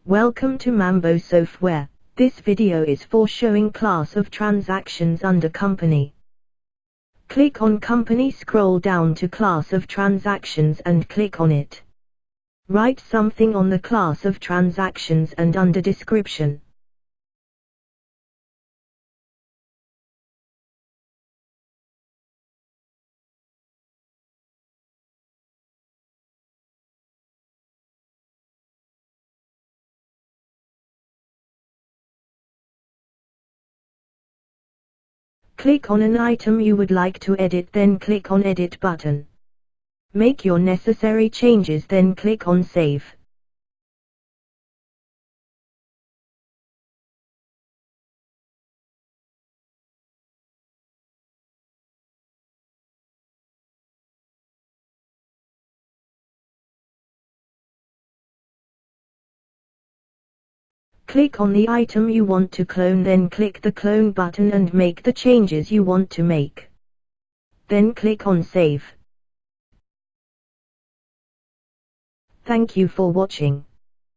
Welcome to Mambo software. This video is for showing class of transactions under company. Click on company, scroll down to class of transactions and click on it. Write something on the class of transactions and under description. Click on an item you would like to edit, then click on Edit button. Make your necessary changes, then click on Save. Click on the item you want to clone, then click the Clone button and make the changes you want to make. Then click on Save. Thank you for watching.